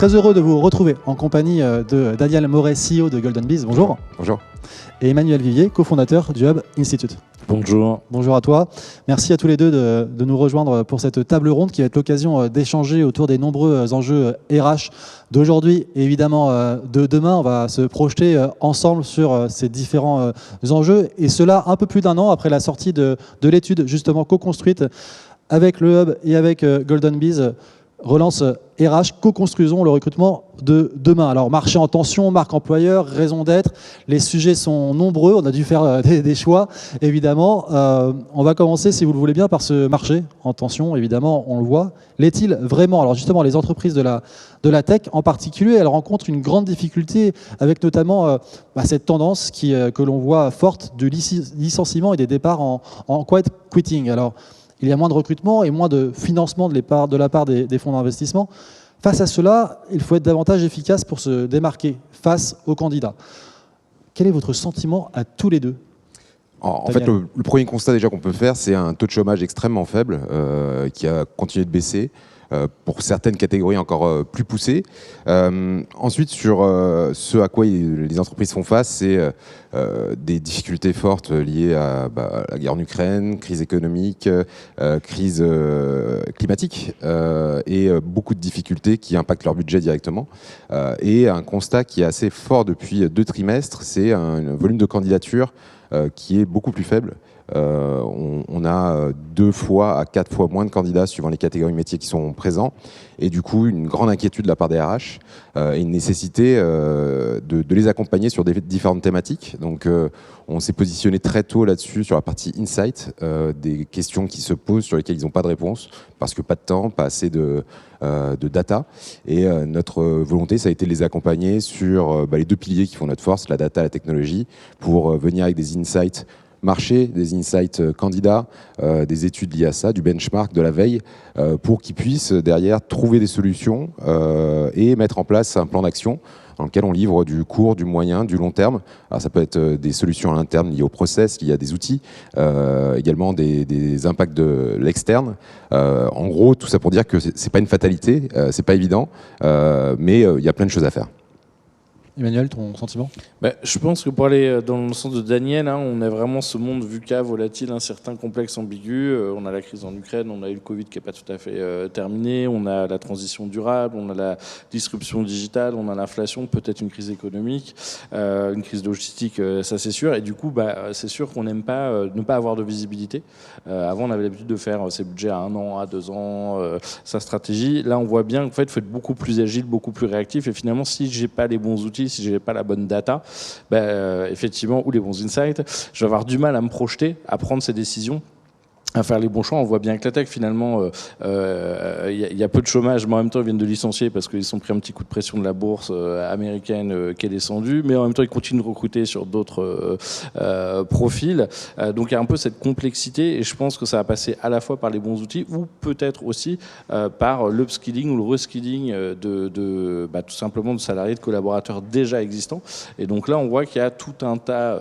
Très heureux de vous retrouver en compagnie de Daniel Moret, CEO de Golden Bees. Bonjour. Bonjour. Et Emmanuel Vivier, cofondateur du Hub Institute. Bonjour. Bonjour à toi. Merci à tous les deux de nous rejoindre pour cette table ronde qui va être l'occasion d'échanger autour des nombreux enjeux RH d'aujourd'hui et évidemment de demain. On va se projeter ensemble sur ces différents enjeux et cela un peu plus d'un an après la sortie de l'étude justement co-construite avec le Hub et avec Golden Bees. Relance RH, co-construisons le recrutement de demain. Alors, marché en tension, marque employeur, raison d'être, les sujets sont nombreux, on a dû faire des choix, évidemment. On va commencer, si vous le voulez bien, par ce marché en tension, évidemment, on le voit. L'est-il vraiment? Alors justement, les entreprises de la tech, en particulier, elles rencontrent une grande difficulté avec notamment cette tendance que l'on voit forte du licenciement et des départs en quiet quitting. Alors, il y a moins de recrutement et moins de financement de la part des fonds d'investissement. Face à cela, il faut être davantage efficace pour se démarquer face aux candidats. Quel est votre sentiment à tous les deux? En fait, le premier constat déjà qu'on peut faire, c'est un taux de chômage extrêmement faible qui a continué de baisser. Pour certaines catégories encore plus poussées. Ensuite, sur ce à quoi les entreprises font face, c'est des difficultés fortes liées à la guerre en Ukraine, crise économique, crise climatique et beaucoup de difficultés qui impactent leur budget directement. Et un constat qui est assez fort depuis 2 trimestres, c'est un volume de candidatures qui est beaucoup plus faible. On a 2 fois à 4 fois moins de candidats suivant les catégories métiers qui sont présents et du coup une grande inquiétude de la part des RH et une nécessité de les accompagner sur des différentes thématiques. Donc on s'est positionné très tôt là-dessus sur la partie insight, des questions qui se posent sur lesquelles ils n'ont pas de réponse parce que pas de temps, pas assez de data et notre volonté ça a été de les accompagner sur les 2 piliers qui font notre force, la data et la technologie, pour venir avec des insights marché, des insights candidats, des études liées à ça, du benchmark, de la veille, pour qu'ils puissent derrière trouver des solutions et mettre en place un plan d'action dans lequel on livre du court, du moyen, du long terme. Alors ça peut être des solutions à l'interne liées au process, liées à des outils, également des impacts de l'externe. En gros, tout ça pour dire que c'est pas une fatalité, c'est pas évident, mais il y a plein de choses à faire. Emmanuel, ton sentiment? Je pense que pour aller dans le sens de Daniel, on a vraiment ce monde VUCA, volatile, incertain, complexe, ambigu. On a la crise en Ukraine, on a eu le Covid qui n'est pas tout à fait terminé, on a la transition durable, on a la disruption digitale, on a l'inflation, peut-être une crise économique, une crise logistique, ça c'est sûr. Et du coup, c'est sûr qu'on n'aime pas ne pas avoir de visibilité. Avant, on avait l'habitude de faire ses budgets à 1 an, à 2 ans, sa stratégie. Là, on voit bien qu'en fait, il faut être beaucoup plus agile, beaucoup plus réactif. Et finalement, si j'ai pas les bons outils, si je n'ai pas la bonne data, effectivement, ou les bons insights, je vais avoir du mal à me projeter, à prendre ces décisions, à faire les bons choix. On voit bien que la tech, finalement, y a peu de chômage, mais en même temps, ils viennent de licencier parce qu'ils sont pris un petit coup de pression de la bourse américaine qui est descendue, mais en même temps, ils continuent de recruter sur d'autres profils. Donc, il y a un peu cette complexité, et je pense que ça va passer à la fois par les bons outils, ou peut-être aussi par l'upskilling ou le reskilling tout simplement de salariés, de collaborateurs déjà existants. Et donc là, on voit qu'il y a tout un tas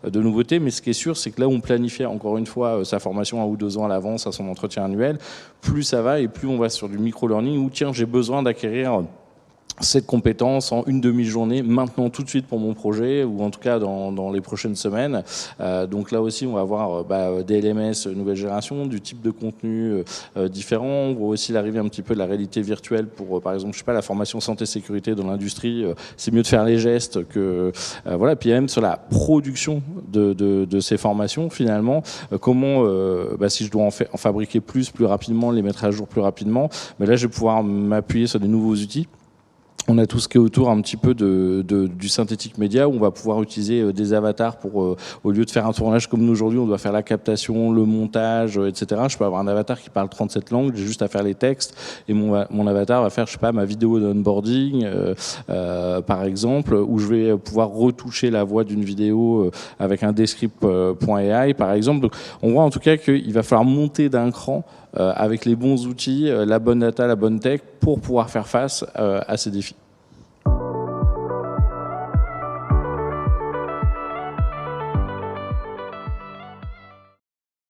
de nouveautés, mais ce qui est sûr, c'est que là, on planifie encore une fois sa formation à 2 ans à l'avance à son entretien annuel, plus ça va et plus on va sur du micro-learning où tiens, j'ai besoin d'acquérir cette compétence en une demi-journée maintenant tout de suite pour mon projet ou en tout cas dans les prochaines semaines. Donc là aussi on va avoir des LMS nouvelle génération, du type de contenu différent. On voit aussi l'arrivée un petit peu de la réalité virtuelle pour par exemple la formation santé-sécurité dans l'industrie. C'est mieux de faire les gestes que voilà. Puis même sur la production de ces formations finalement, comment si je dois en fabriquer plus rapidement, les mettre à jour plus rapidement, mais là je vais pouvoir m'appuyer sur des nouveaux outils. On a tout ce qui est autour un petit peu du synthétique média où on va pouvoir utiliser des avatars pour, au lieu de faire un tournage comme nous aujourd'hui, on doit faire la captation, le montage, etc. Je peux avoir un avatar qui parle 37 langues, j'ai juste à faire les textes et mon avatar va faire, ma vidéo d'onboarding, par exemple, où je vais pouvoir retoucher la voix d'une vidéo avec un descript.ai, par exemple. Donc, on voit en tout cas qu'il va falloir monter d'un cran avec les bons outils, la bonne data, la bonne tech pour pouvoir faire face à ces défis.